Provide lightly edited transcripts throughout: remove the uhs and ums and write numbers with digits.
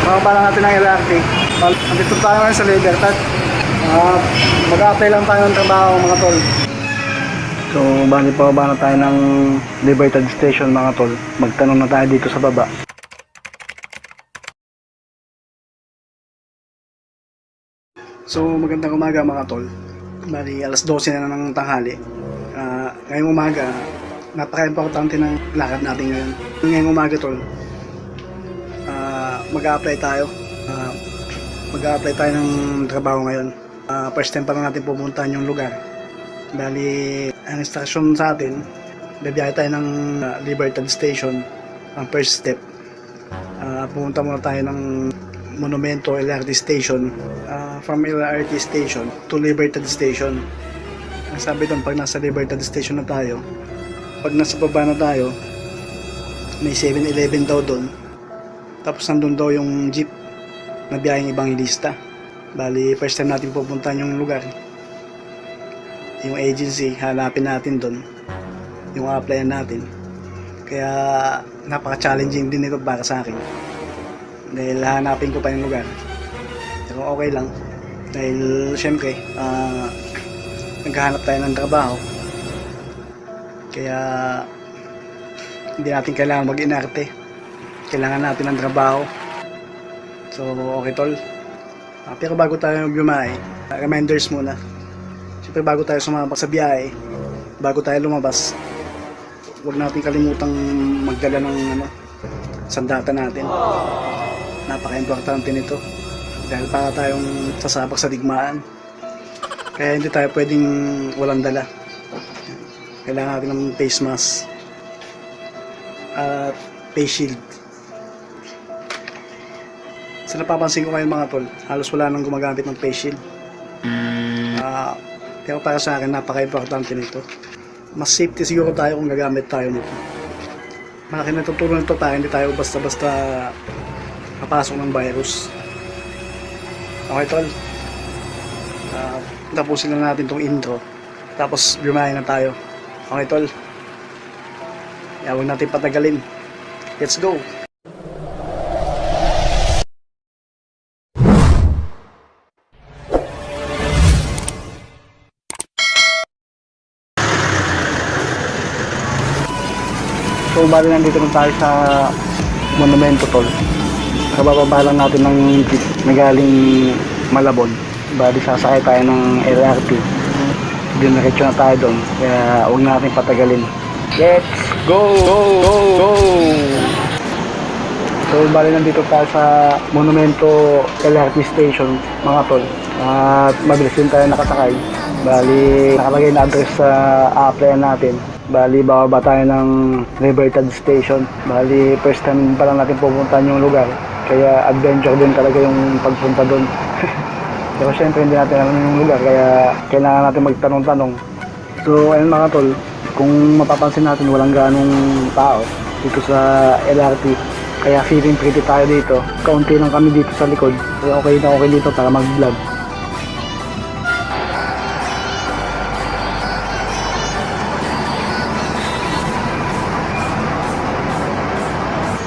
Makapala natin ang LRT. Nandito tayo ngayon sa Libertad. Mag-a-apply lang tayo ng trabaho mga tol. So, bali pa ba na tayo ng Libertad Station mga tol. Magtanong na tayo dito sa baba. So, magandang umaga mga tol. Bali, alas 12 na ng tanghali. Ngayong umaga, napaka-importante ng lakad natin ngayon. Ngayong umaga tol, mag-a-apply tayo. Mag-a-apply tayo ng trabaho ngayon. First time pa lang natin pupuntahan yung lugar. Bali, ang instruction sa atin, babiyahe tayo ng Libertad Station. Ang first step, pumunta muna tayo ng Monumento LRT Station. From LRT Station to Libertad Station. Ang sabi doon, pag nasa Libertad Station na tayo, pag nasa baba na tayo, may 7-Eleven daw doon. Tapos nandun daw yung jeep na biyaheng Evangelista. Bali, first time natin pupuntahan yung lugar. Yung agency, hanapin natin doon. Yung applyan natin. Kaya, napaka-challenging din ito para sa akin. Dahil hanapin ko pa yung lugar. Pero okay lang. Dahil, syempre, naghahanap tayo ng trabaho. Kaya, hindi natin kailangan mag-inarte. Kailangan natin ng trabaho. So, okay tol. Pero bago tayo bumae, reminders muna. Siyempre bago tayo sumabak sa biyahe, bago tayo lumabas, huwag natin kalimutang magdala ng sandata natin. Napaka-importante nito. Dahil para tayong sasabak sa digmaan. Kaya hindi tayo pwedeng walang dala. Kailangan natin ng face mask at face shield. Sa napapansin ko ngayon mga tol, halos wala nang gumagamit ng face shield. Pero para sa akin, napaka-importante nito. Mas safety siguro tayo kung gagamit tayo nito. Malaki natutulong nito para hindi tayo basta-basta kapasok ng virus. Okay tol, tapusin na natin itong intro. Tapos bumahin na tayo. Okay tol, huwag natin patagalin. Let's go! So bali nandito na tayo sa Monumento tol. Kabababa lang natin ng jeep na galing Malabon. Bali sasakay tayo ng LRT. Dinerecho na tayo doon. Kaya huwag natin patagalin. Let's go! Go! Go! Go! So bali nandito tayo sa Monumento LRT Station mga tol. At mabilis din tayo nakasakay. Bali nakalagay na address sa applyan natin. Bali, bababa tayo ng Libertad Station. Bali, first time pa lang natin pupuntahan yung lugar. Kaya adventure din talaga yung pagpunta doon. Pero syempre hindi natin alam yung lugar. Kaya kailangan natin magtanong-tanong. So, ayun mga tol. Kung mapapansin natin, walang ganong tao dito sa LRT. Kaya feeling pretty tayo dito. Kaunti lang kami dito sa likod. Kaya okay na okay dito para mag-vlog.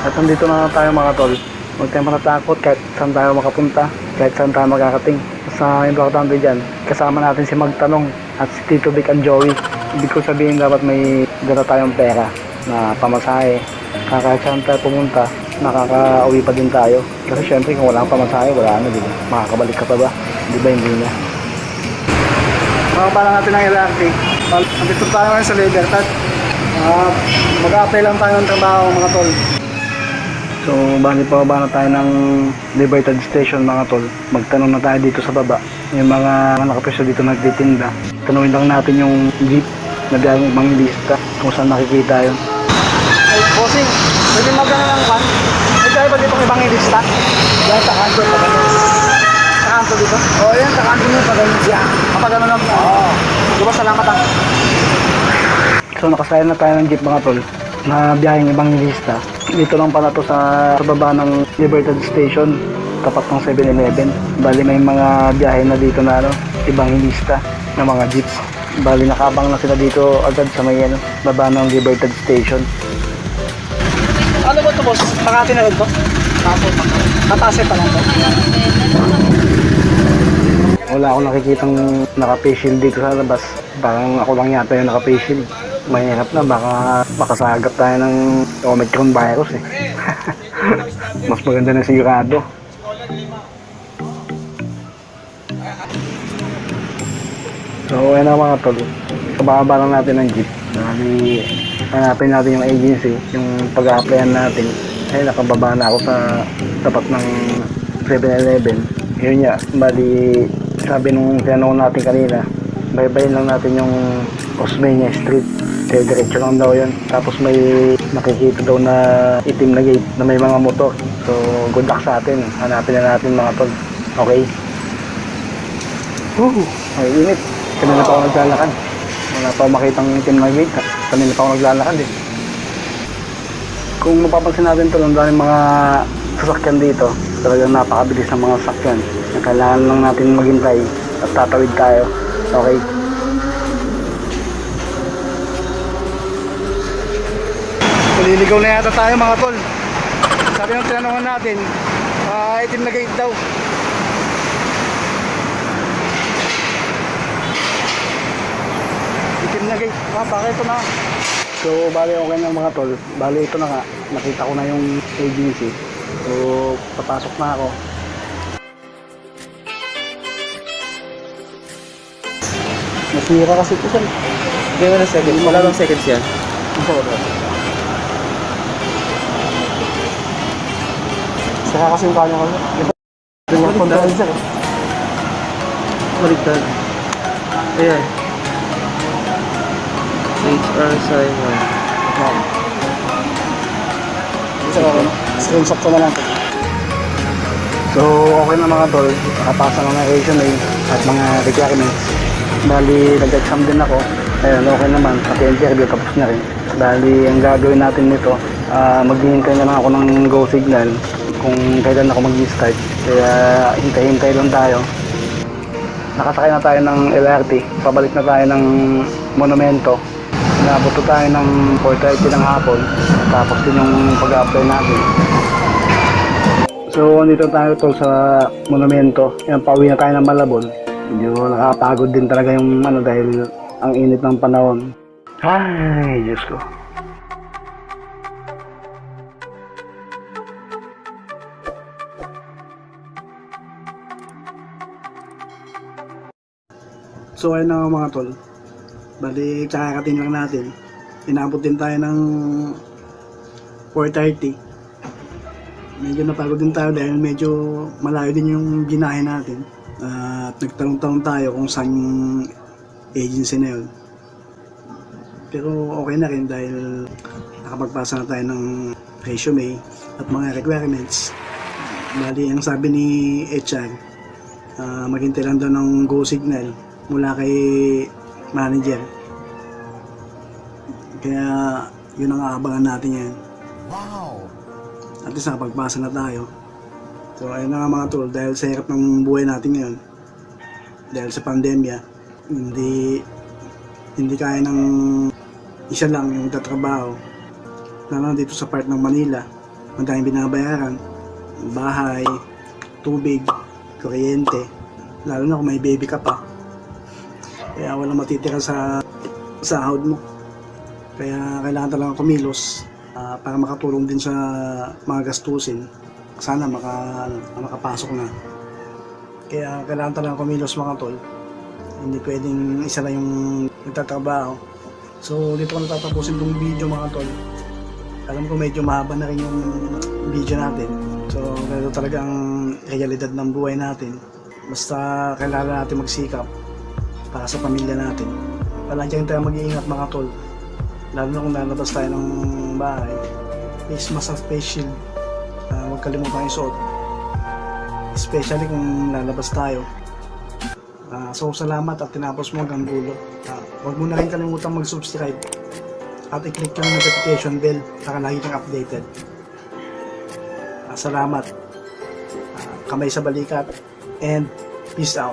At nandito na tayo mga tol. Huwag tayong matatakot kahit saan tayo makapunta, kahit saan tayo magkakating. Basta importante dyan, kasama natin si Magtanong at si Tito Vic and Joey. Ibig ko sabihin dapat may dala tayong pera na pamasahe. Kahit saan tayo pumunta, nakaka-uwi pa din tayo. Kasi syempre kung wala kang pamasahe, wala na din. Makakabalik ka pa ba? Di ba hindi na? Makapala natin ang LRT. Nandito tayo ngayon sa Libertad. Mag-a-apply lang tayo ng trabaho mga tol. So, bali pa ba na tayo ng Libertad Station mga tol. Magtanong na tayo dito sa baba. Yung mga nakapresyo dito nagtitinda. Tanungin lang natin yung jeep na biyaheng Evangelista kung saan nakikita yun. Ay, bossing, pwede magkano ng van? May tayo ba dito Evangelista? Yan, sa kanto pa ganun. Sa kanto dito? Oo, yan, sa kanto nyo pa ganun siya. Kapagano lang na. Oo. Diba, salamat ang. So, nakasaya na tayo ng jeep mga tol na biyaheng Evangelista. Dito lang pala to sa baba ng Libertad Station, tapat ng 7-Eleven. Bali may mga biyahe na dito na Evangelista na mga jeeps. Bali nakabang na sila dito agad sa may baba ng Libertad Station. Ano ba ito boss? Makati na rin to? Kapase pa lang to. Wala akong nakikitang naka-face shield dito sa labas. Parang ako lang yata yung naka-face shield. Mahirap na, baka makasagap tayo ng Omicron virus eh. Mas maganda na sigurado. So ayun na mga tol, kababa lang natin ng jeep. Hanapin natin yung agency, yung pag-a-applyan natin. Ay nakababa na ako sa tapat ng 7-Eleven. Yun nga, bali sabi nung tinanong natin kanina, baybayin lang natin yung Osmeña Street. Kaya diretso lang daw yun. Tapos may nakikita daw na itim na gate na may mga motor. So good luck sa atin. Hanapin na natin mga tol. Okay? Ay init. Kanina pa ako naglalakad. Wala pa ako makitang itim na gate. Kanina pa ako naglalakad eh. Kung mapapansin natin ito, ang daming mga sasakyan dito. Talagang napakabilis ng mga sasakyan. Kailangan lang natin maghintay at tatawid tayo. Okay? Liligaw na yata tayo mga tol. Sabi ng tinanungan natin, itim na gate daw. Itim na gate. Bakit ito na? So, bali okay na mga tol. Bali ito na nga. Nakita ko na yung agency. So, papasok na ako. Nasira kasi ito siya. Hindi mo na second. Wala bang seconds yan? Saka kasi yung kanya ko. Yung control siya. Maligtad. Ayan. HR Simon. So, screenshot ko na lang. So, okay na mga tol. Nakapasa na ng resume at mga requirements. Bali, nag-exam din ako. Ayun, okay naman. Pati interview, tapos na rin. Bali, ang gagawin natin nito, maghihintay na lang ako ng go signal kung kailan ako mag-start. Kaya, hintay-hintay lang tayo. Nakasakay na tayo ng LRT. Pabalik na tayo ng Monumento. Nabuto tayo ng 4:30 ng hapon. Tapos din yung pag-apply natin. So, dito tayo tol sa Monumento. Yan, pauwi na tayo ng Malabon. Medyo nakapagod din talaga yung dahil ang init ng panahon. Ay, Diyos ko. So ayun na mga tol. Bali, kakakatin lang natin. Inabot din tayo ng 4:30. Medyo napagod din tayo dahil medyo malayo din yung ginahe natin. At nagtanong-tanong tayo kung saan yung agency na yun. Pero okay na rin dahil nakapagpasa na tayo ng resume at mga requirements. Bali, ang sabi ni HR, maghintay lang daw ng go signal mula kay manager. Kaya yun ang aabangan natin yan. Wow! At least nakapagpasa na tayo. So ayun na nga mga tol, dahil sa hirap ng buhay natin ngayon, dahil sa pandemya, hindi kaya ng isa lang yung tatrabaho. Lalo dito sa part ng Manila, ang daming binabayaran, bahay, tubig, kuryente, lalo na kung may baby ka pa. Kaya walang matitira sa sahod mo. Kaya kailangan talaga kumilos para makatulong din sa mga gastusin. Sana makapasok na. Kaya kailangan talaga kumilos mga tol. Hindi pwedeng isa lang yung nagtatrabaho. So dito ko natatapusin itong video mga tol. Alam ko medyo mahaba na rin yung video natin. So ganito talaga ang realidad ng buhay natin. Basta kailangan natin magsikap para sa pamilya natin. Palagi tayo mag-iingat mga tol. Lalo na kung lalabas tayo ng bahay. Face mask at face shield. Huwag kalimutan yung suot. Especially kung lalabas tayo. So salamat at tinapos mo hanggang dulo. Huwag mo na rin kalimutan mag-subscribe. At i-click yung notification bell para lagi kang updated. Salamat. Kamay sa balikat. And peace out.